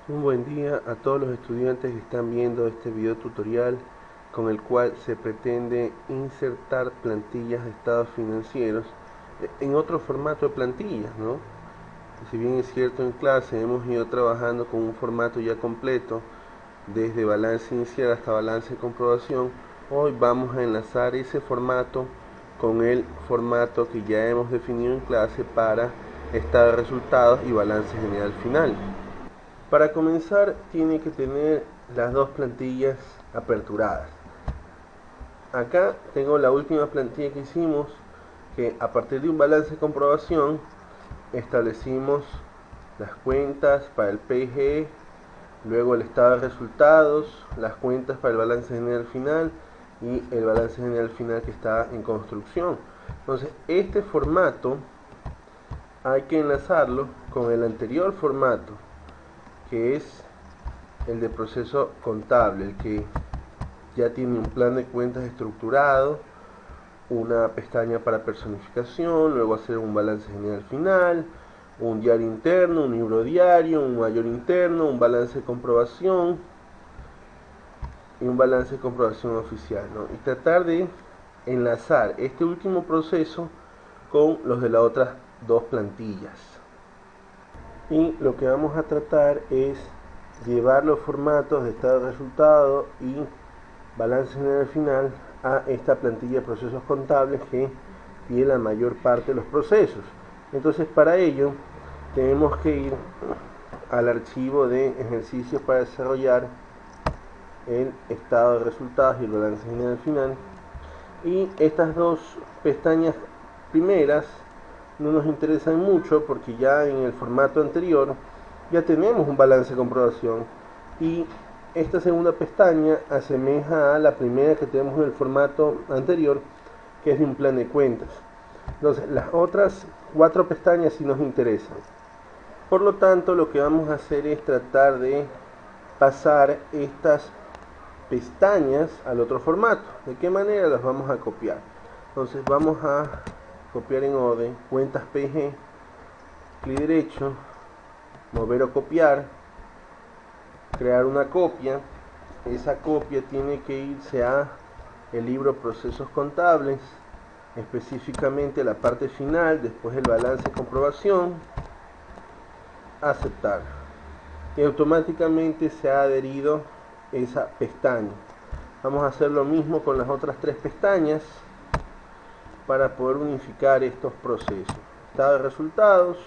Un buen día a todos los estudiantes que están viendo este video tutorial con el cual se pretende insertar plantillas de estados financieros en otro formato de plantillas, ¿no? Si bien es cierto en clase hemos ido trabajando con un formato ya completo desde balance inicial hasta balance de comprobación, hoy vamos a enlazar ese formato con el formato que ya hemos definido en clase para estado de resultados y balance general final. Para comenzar tiene que tener las dos plantillas aperturadas. Acá tengo la última plantilla que hicimos, que a partir de un balance de comprobación establecimos las cuentas para el PG, luego el estado de resultados, las cuentas para el balance general final y el balance general final que está en construcción. Entonces este formato hay que enlazarlo con el anterior formato, que es el de proceso contable, el que ya tiene un plan de cuentas estructurado, una pestaña para personificación, luego hacer un balance general final, un diario interno, un libro diario, un mayor interno, un balance de comprobación y un balance de comprobación oficial, ¿no? Y tratar de enlazar este último proceso con los de las otras dos plantillas. Y lo que vamos a tratar es llevar los formatos de estado de resultado y balance general final a esta plantilla de procesos contables que tiene la mayor parte de los procesos. Entonces para ello tenemos que ir al archivo de ejercicios para desarrollar el estado de resultados y el balance general final, y estas dos pestañas primeras no nos interesan mucho porque ya en el formato anterior ya tenemos un balance de comprobación y esta segunda pestaña asemeja a la primera que tenemos en el formato anterior, que es de un plan de cuentas. Entonces las otras cuatro pestañas sí nos interesan. Por lo tanto, lo que vamos a hacer es tratar de pasar estas pestañas al otro formato. ¿De qué manera las vamos a copiar? Entonces vamos a copiar en orden, cuentas PG, clic derecho, mover o copiar, crear una copia. Esa copia tiene que irse a el libro procesos contables, específicamente la parte final, después el balance de comprobación, aceptar, y automáticamente se ha adherido esa pestaña. Vamos a hacer lo mismo con las otras tres pestañas para poder unificar estos procesos. Estado de resultados,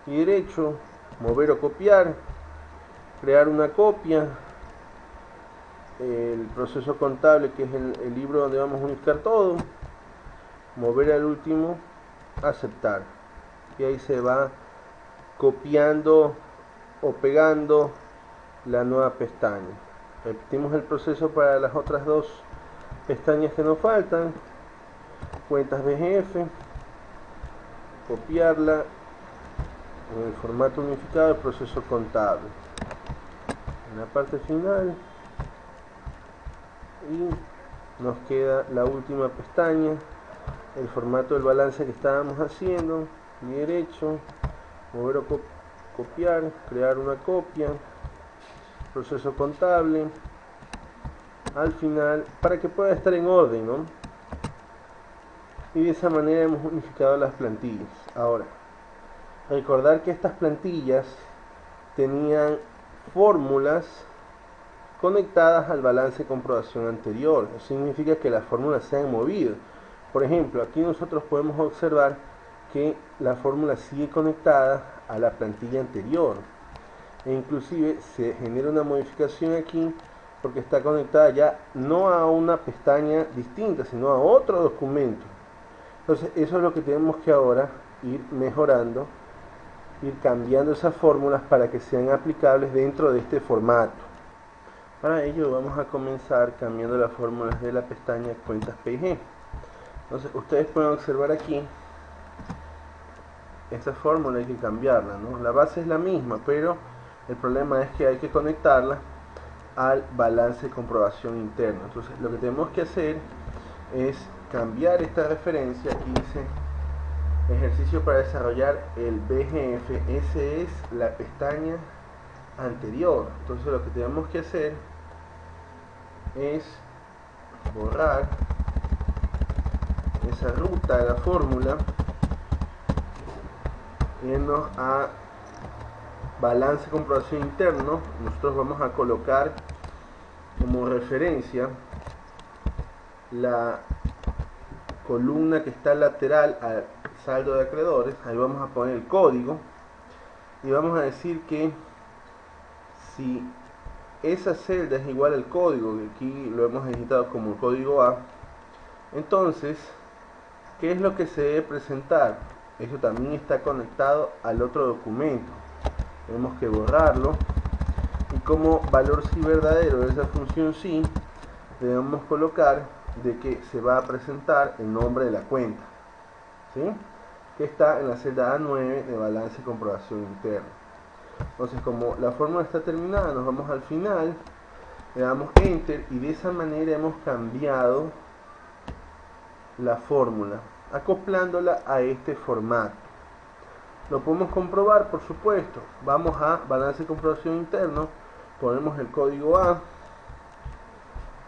y derecho, mover o copiar, crear una copia, el proceso contable que es el libro donde vamos a unificar todo, mover al último, aceptar, y ahí se va copiando o pegando la nueva pestaña. Repetimos el proceso para las otras dos pestañas que nos faltan. Cuentas BGF, copiarla en el formato unificado del proceso contable en la parte final, y nos queda la última pestaña, el formato del balance que estábamos haciendo, y derecho, mover o copiar, crear una copia, proceso contable al final para que pueda estar en orden, ¿no? Y de esa manera hemos unificado las plantillas. Ahora, recordar que estas plantillas tenían fórmulas conectadas al balance de comprobación anterior. Eso significa que las fórmulas se han movido. Por ejemplo, aquí nosotros podemos observar que la fórmula sigue conectada a la plantilla anterior, e inclusive se genera una modificación aquí porque está conectada ya no a una pestaña distinta, sino a otro documento. Entonces eso es lo que tenemos que ahora ir mejorando, ir cambiando esas fórmulas para que sean aplicables dentro de este formato. Para ello vamos a comenzar cambiando las fórmulas de la pestaña cuentas PG. Entonces ustedes pueden observar aquí, esta fórmula hay que cambiarla, ¿no? La base es la misma, pero el problema es que hay que conectarla al balance de comprobación interno. Entonces lo que tenemos que hacer es cambiar esta referencia. Aquí dice ejercicio para desarrollar el BGF. Esa es la pestaña anterior. Entonces lo que tenemos que hacer es borrar esa ruta de la fórmula, irnos a balance de comprobación interno. Nosotros vamos a colocar como referencia la columna que está lateral al saldo de acreedores. Ahí vamos a poner el código y vamos a decir que si esa celda es igual al código, que aquí lo hemos digitado como código A, entonces, ¿qué es lo que se debe presentar? Eso también está conectado al otro documento. Tenemos que borrarlo, y como valor sí verdadero de esa función sí, debemos colocar de que se va a presentar el nombre de la cuenta, ¿sí?, que está en la celda A9 de balance y comprobación interna. Entonces, como la fórmula está terminada, nos vamos al final, le damos enter, y de esa manera hemos cambiado la fórmula, acoplándola a este formato. Lo podemos comprobar, por supuesto. Vamos a balance de comprobación interno, ponemos el código A,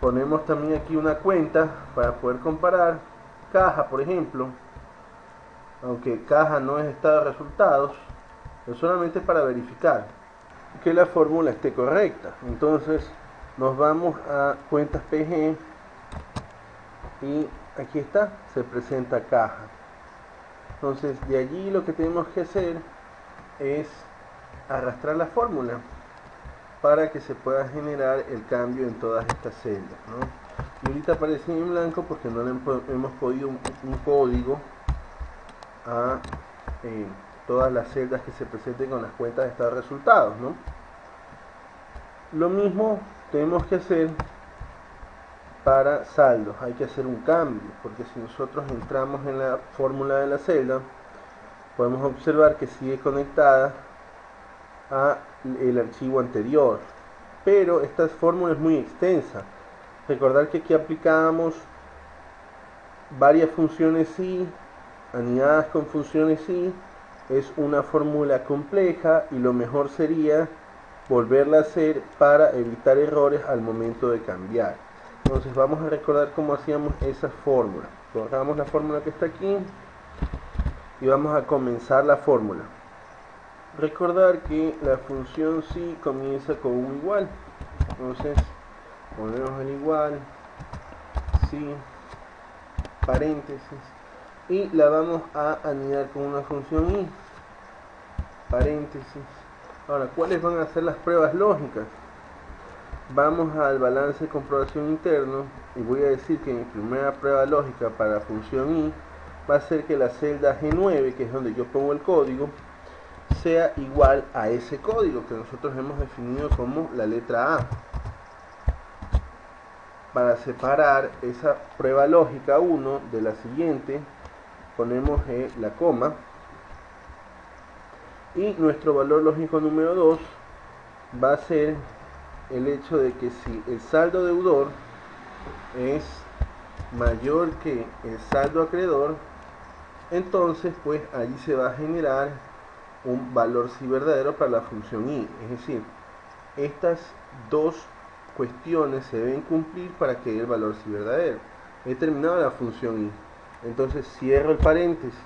ponemos también aquí una cuenta para poder comparar, caja por ejemplo, aunque caja no es estado de resultados, es solamente para verificar que la fórmula esté correcta. Entonces nos vamos a cuentas PG y aquí está, se presenta caja. Entonces de allí lo que tenemos que hacer es arrastrar la fórmula para que se pueda generar el cambio en todas estas celdas, ¿no? Y ahorita aparece en blanco porque no le hemos podido un código a todas las celdas que se presenten con las cuentas de estado de resultados, ¿no? Lo mismo tenemos que hacer para saldos. Hay que hacer un cambio, porque si nosotros entramos en la fórmula de la celda, podemos observar que sigue conectada a el archivo anterior, pero esta fórmula es muy extensa. Recordar que aquí aplicábamos varias funciones sí anidadas con funciones sí. Es una fórmula compleja y lo mejor sería volverla a hacer para evitar errores al momento de cambiar. Entonces vamos a recordar cómo hacíamos esa fórmula. Borramos la fórmula que está aquí y vamos a comenzar la fórmula. Recordar que la función sí comienza con un igual. Entonces ponemos el igual, sí, paréntesis, y la vamos a anidar con una función i, paréntesis. Ahora, ¿cuáles van a ser las pruebas lógicas? Vamos al balance de comprobación interno y voy a decir que mi primera prueba lógica para la función i va a ser que la celda G9, que es donde yo pongo el código, sea igual a ese código que nosotros hemos definido como la letra A. Para separar esa prueba lógica 1 de la siguiente, ponemos la coma, y nuestro valor lógico número 2 va a ser el hecho de que si el saldo deudor es mayor que el saldo acreedor, entonces pues allí se va a generar un valor sí verdadero para la función i. Es decir, estas dos cuestiones se deben cumplir para que dé el valor sí verdadero. He terminado la función i, entonces cierro el paréntesis,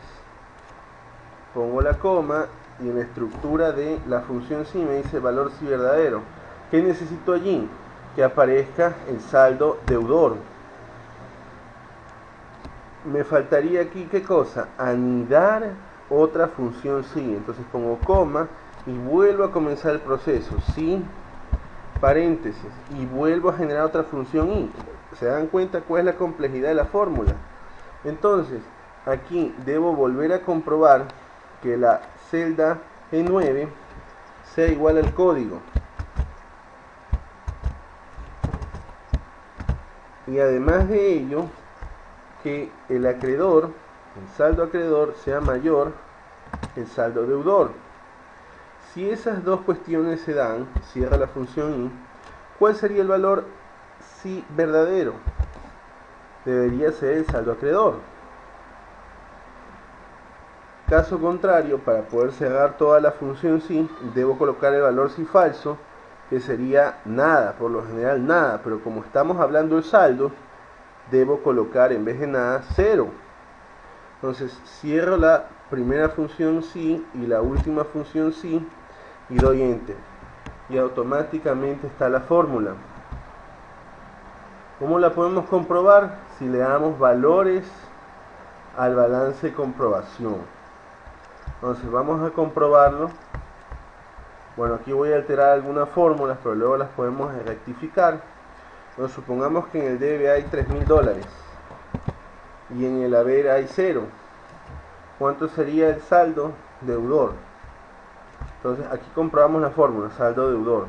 pongo la coma, y en la estructura de la función sí me dice valor sí verdadero. ¿Qué necesito allí? Que aparezca el saldo deudor. Me faltaría aquí, ¿qué cosa? Anidar otra función sí. Entonces pongo coma y vuelvo a comenzar el proceso, sí, paréntesis, y vuelvo a generar otra función i. ¿Se dan cuenta cuál es la complejidad de la fórmula? Entonces aquí debo volver a comprobar que la celda G9 sea igual al código, y además de ello que el acreedor, el saldo acreedor, sea mayor que el saldo deudor. Si esas dos cuestiones se dan, cierra la función i, ¿cuál sería el valor sí verdadero? Debería ser el saldo acreedor. caso contrario, para poder cerrar toda la función si, debo colocar el valor si falso, que sería nada, por lo general nada, pero como estamos hablando del saldo, debo colocar en vez de nada 0. Entonces cierro la primera función si y la última función si y doy enter, y automáticamente está la fórmula. ¿Cómo la podemos comprobar? Si le damos valores al balance de comprobación. Entonces vamos a comprobarlo. Bueno, aquí voy a alterar algunas fórmulas, pero luego las podemos rectificar. Entonces, supongamos que en el debe hay $3.000 y en el haber hay 0. ¿Cuánto sería el saldo deudor? Entonces aquí comprobamos la fórmula, saldo deudor.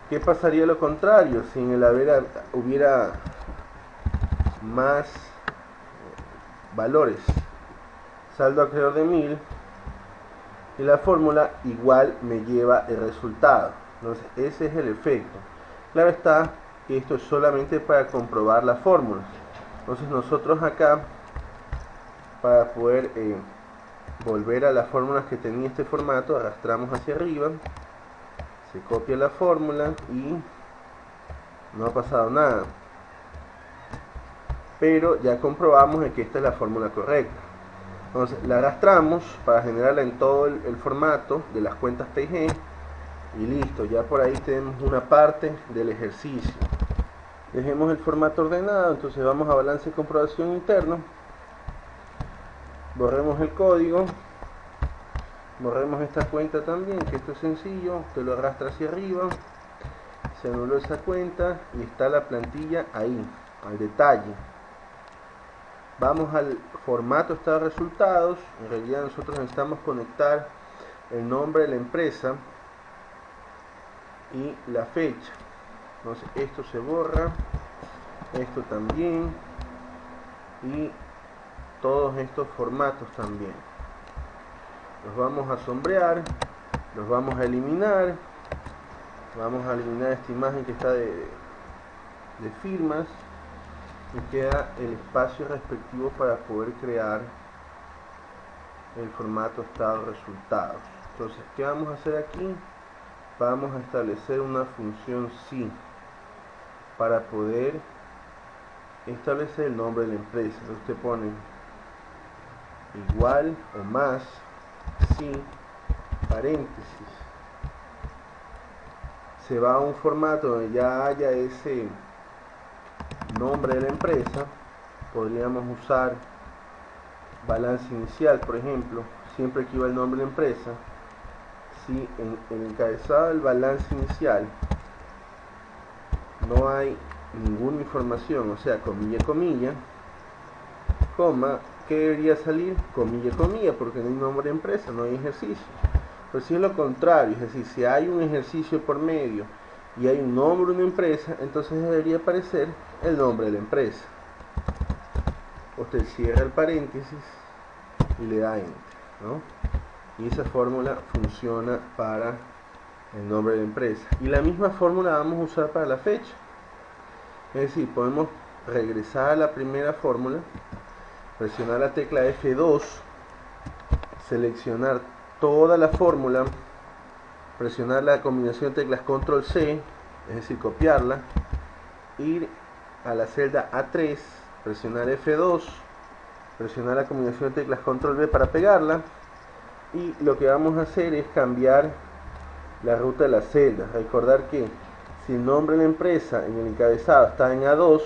¿Qué pasaría lo contrario? Si en el haber hubiera más valores, saldo acreedor de 1000, y la fórmula igual me lleva el resultado. Entonces ese es el efecto. Claro está que esto es solamente para comprobar la fórmula. Entonces nosotros acá, para poder volver a las fórmulas que tenía este formato, arrastramos hacia arriba, se copia la fórmula y no ha pasado nada, pero ya comprobamos de que esta es la fórmula correcta. Entonces la arrastramos para generarla en todo el formato de las cuentas P&G y listo, ya por ahí tenemos una parte del ejercicio. Dejemos el formato ordenado. Entonces vamos a balance de comprobación interno, borremos el código, borremos esta cuenta también, que esto es sencillo, usted lo arrastra hacia arriba, se anuló esa cuenta y está la plantilla ahí, al detalle. Vamos al formato estado de resultados. En realidad nosotros necesitamos conectar el nombre de la empresa y la fecha. Entonces esto se borra, esto también, y todos estos formatos también. Los vamos a sombrear, los vamos a eliminar. Vamos a eliminar esta imagen que está de firmas, y queda el espacio respectivo para poder crear el formato estado resultados. Entonces, ¿qué vamos a hacer aquí? Vamos a establecer una función si para poder establecer el nombre de la empresa. Entonces usted pone igual o más si, paréntesis, se va a un formato donde ya haya ese nombre de la empresa. Podríamos usar balance inicial, por ejemplo, siempre que iba el nombre de la empresa. Si en el encabezado del balance inicial no hay ninguna información, o sea, comilla, comilla, coma, ¿qué debería salir? Comilla, comilla, porque no hay nombre de empresa, no hay ejercicio. Pero si es lo contrario, es decir, si hay un ejercicio por medio y hay un nombre de una empresa, entonces debería aparecer el nombre de la empresa. Usted cierra el paréntesis y le da enter, ¿no? Y esa fórmula funciona para el nombre de la empresa. Y la misma fórmula vamos a usar para la fecha. Es decir, podemos regresar a la primera fórmula, presionar la tecla F2, seleccionar toda la fórmula, presionar la combinación de teclas Control C, es decir, copiarla, ir a la celda A3, presionar F2, presionar la combinación de teclas Control V para pegarla, y lo que vamos a hacer es cambiar la ruta de la celda. Recordar que si el nombre de la empresa en el encabezado está en A2,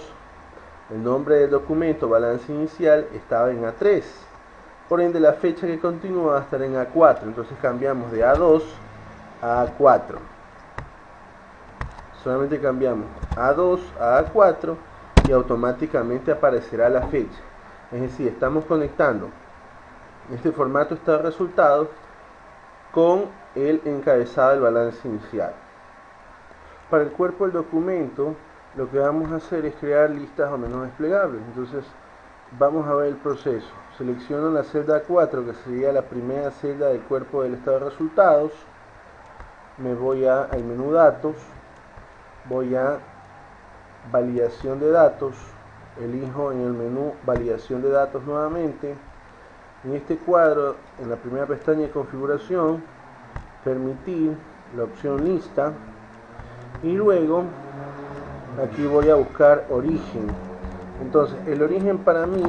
el nombre del documento balance inicial estaba en A3, por ende la fecha que continúa va a estar en A4. Entonces cambiamos de A2 a A4, solamente cambiamos A2 a A4 y automáticamente aparecerá la fecha. Es decir, estamos conectando este formato estado de resultados con el encabezado del balance inicial. Para el cuerpo del documento, lo que vamos a hacer es crear listas o menús desplegables. Entonces vamos a ver el proceso. Selecciono la celda 4, que sería la primera celda del cuerpo del estado de resultados. Me voy al menú datos, voy a validación de datos, elijo en el menú validación de datos nuevamente, En este cuadro, en la primera pestaña de configuración, permitir la opción lista y luego aquí voy a buscar origen. Entonces el origen para mí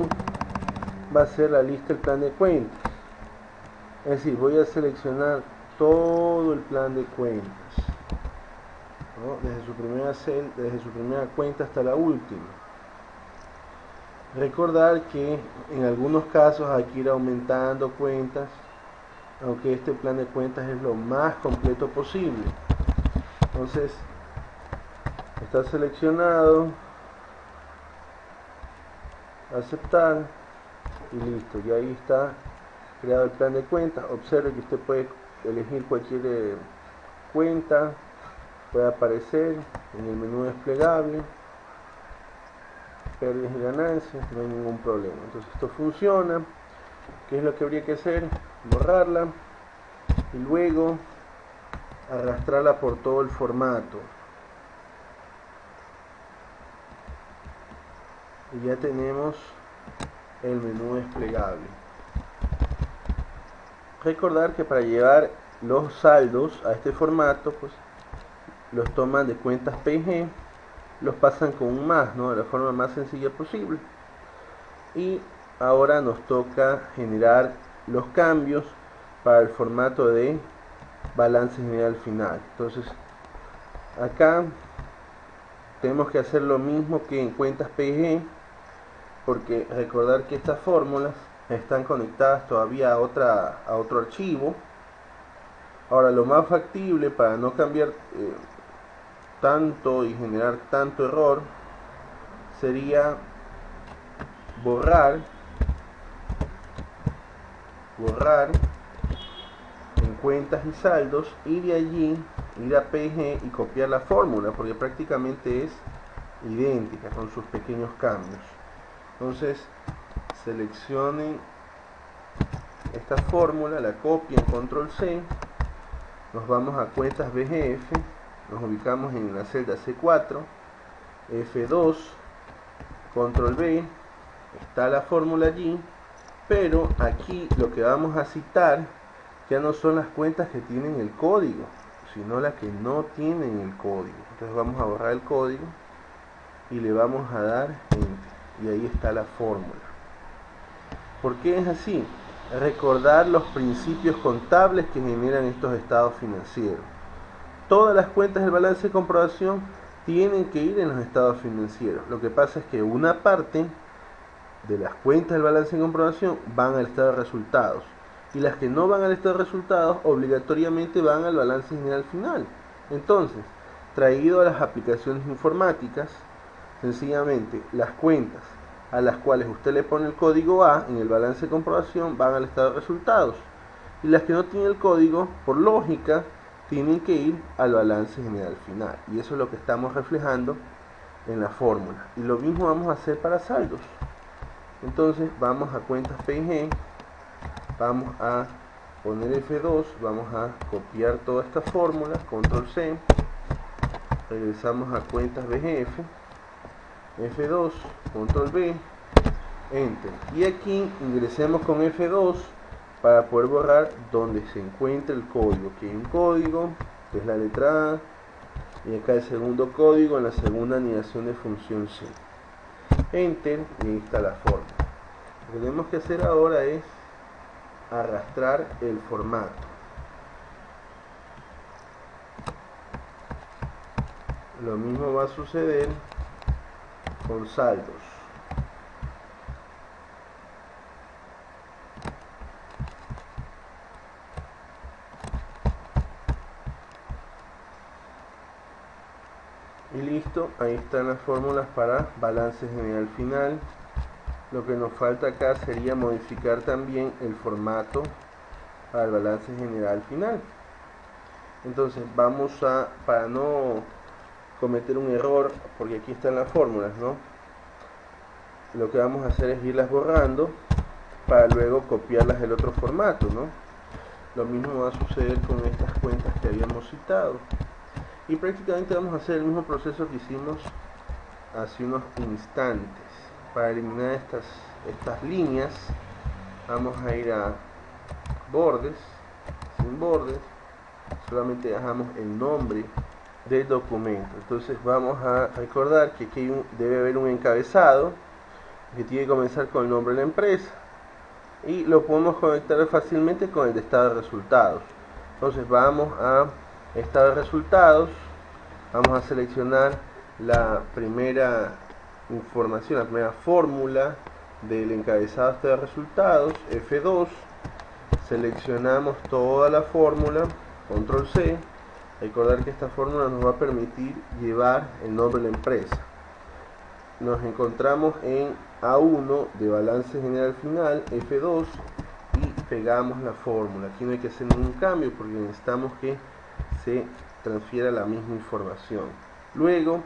va a ser la lista del plan de cuentas, es decir, voy a seleccionar todo el plan de cuentas, ¿no? Desde su primera cuenta hasta la última. Recordar que en algunos casos hay que ir aumentando cuentas, aunque este plan de cuentas es lo más completo posible. Entonces está seleccionado, aceptar y listo, y ahí está creado el plan de cuentas. Observe que usted puede elegir cualquier cuenta, puede aparecer en el menú desplegable, pérdidas y ganancias, no hay ningún problema. Entonces esto funciona. ¿Qué es lo que habría que hacer? Borrarla y luego arrastrarla por todo el formato. Y ya tenemos el menú desplegable. Recordar que para llevar los saldos a este formato, pues los toman de cuentas PG, los pasan con un más, ¿no? De la forma más sencilla posible. Y ahora nos toca generar los cambios para el formato de balance general final. Entonces acá tenemos que hacer lo mismo que en cuentas PG, porque recordar que estas fórmulas están conectadas todavía a otro archivo. Ahora, lo más factible para no cambiar tanto y generar tanto error sería borrar en cuentas y saldos, y de allí ir a PG y copiar la fórmula, porque prácticamente es idéntica con sus pequeños cambios. Entonces seleccionen esta fórmula, la copien, control C, nos vamos a cuentas BGF, nos ubicamos en la celda C4, F2, control B, está la fórmula allí, pero aquí lo que vamos a citar ya no son las cuentas que tienen el código, sino las que no tienen el código. Entonces vamos a borrar el código y le vamos a dar Enter, y ahí está la fórmula. ¿Por qué es así? Recordar los principios contables que generan estos estados financieros. Todas las cuentas del balance de comprobación tienen que ir en los estados financieros. Lo que pasa es que una parte de las cuentas del balance de comprobación van al estado de resultados, y las que no van al estado de resultados obligatoriamente van al balance general final. Entonces, traído a las aplicaciones informáticas, sencillamente las cuentas a las cuales usted le pone el código A en el balance de comprobación van al estado de resultados, y las que no tienen el código, por lógica, tienen que ir al balance general final, y eso es lo que estamos reflejando en la fórmula. Y lo mismo vamos a hacer para saldos. Entonces vamos a cuentas PG, vamos a poner F2, vamos a copiar toda esta fórmula, control C, regresamos a cuentas BGF, F2, control B, Enter, y aquí ingresemos con F2 para poder borrar donde se encuentra el código. Aquí hay un código, que es la letra A, y acá el segundo código en la segunda anidación de función C. Enter, y ahí está la fórmula. Lo que tenemos que hacer ahora es arrastrar el formato. Lo mismo va a suceder con saldos. Y listo, ahí están las fórmulas para balance general final. Lo que nos falta acá sería modificar también el formato para el balance general final. Entonces vamos a, para no cometer un error, porque aquí están las fórmulas, ¿no? Lo que vamos a hacer es irlas borrando para luego copiarlas del otro formato, ¿no? Lo mismo va a suceder con estas cuentas que habíamos citado. Y prácticamente vamos a hacer el mismo proceso que hicimos hace unos instantes. Para eliminar estas líneas, Vamos a ir a bordes, sin bordes, solamente dejamos el nombre del documento. Entonces vamos a recordar que aquí debe haber un encabezado que tiene que comenzar con el nombre de la empresa y lo podemos conectar fácilmente con el de estado de resultados. Entonces vamos a estado de resultados, vamos a seleccionar la primera información, la primera fórmula del encabezado estado de resultados, F2, seleccionamos toda la fórmula, control C. Recordar que esta fórmula nos va a permitir llevar el nombre de la empresa. Nos encontramos en A1 de balance general final, F2, y pegamos la fórmula. Aquí no hay que hacer ningún cambio porque necesitamos que se transfiera la misma información. Luego,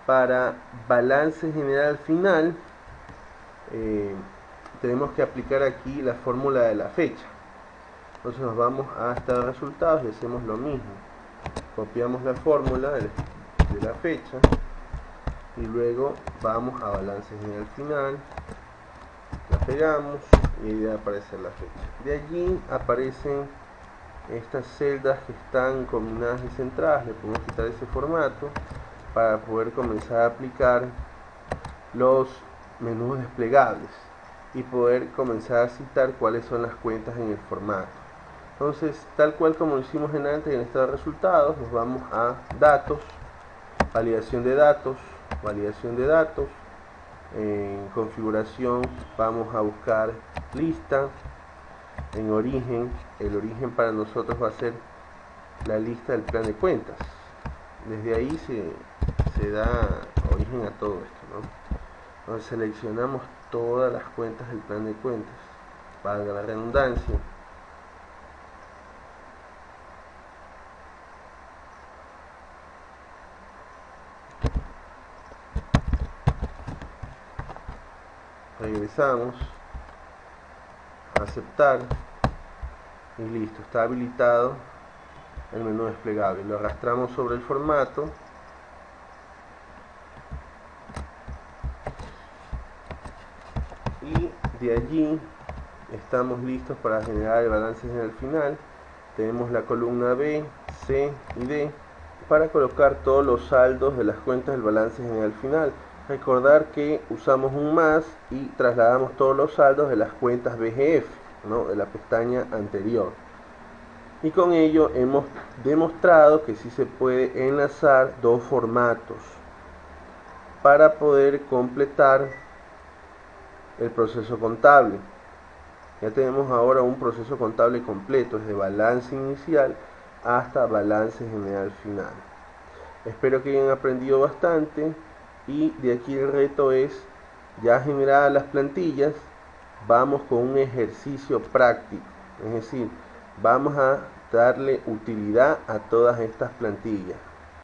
para balance general final, tenemos que aplicar aquí la fórmula de la fecha. Entonces nos vamos a estado de resultados y hacemos lo mismo. Copiamos la fórmula de la fecha y luego vamos a balance general final, la pegamos y ahí debe aparecer la fecha. De allí aparecen estas celdas que están combinadas y centradas. Le podemos quitar ese formato para poder comenzar a aplicar los menús desplegables y poder comenzar a citar cuáles son las cuentas en el formato. Entonces, tal cual como lo hicimos en antes en estado de resultados, nos vamos a datos, validación de datos, en configuración vamos a buscar lista, en origen, el origen para nosotros va a ser la lista del plan de cuentas. Desde ahí se da origen a todo esto, ¿no? Entonces seleccionamos todas las cuentas del plan de cuentas, valga la redundancia. Regresamos, aceptar y listo, está habilitado el menú desplegable. Lo arrastramos sobre el formato y de allí estamos listos para generar el balance general final. Tenemos la columna B, C y D para colocar todos los saldos de las cuentas del balance general final. Recordar que usamos un más y trasladamos todos los saldos de las cuentas BGF, ¿no?, de la pestaña anterior. Y con ello hemos demostrado que sí se puede enlazar dos formatos para poder completar el proceso contable. Ya tenemos ahora un proceso contable completo, desde balance inicial hasta balance general final. Espero que hayan aprendido bastante. Y de aquí el reto es, ya generadas las plantillas, vamos con un ejercicio práctico, es decir, vamos a darle utilidad a todas estas plantillas.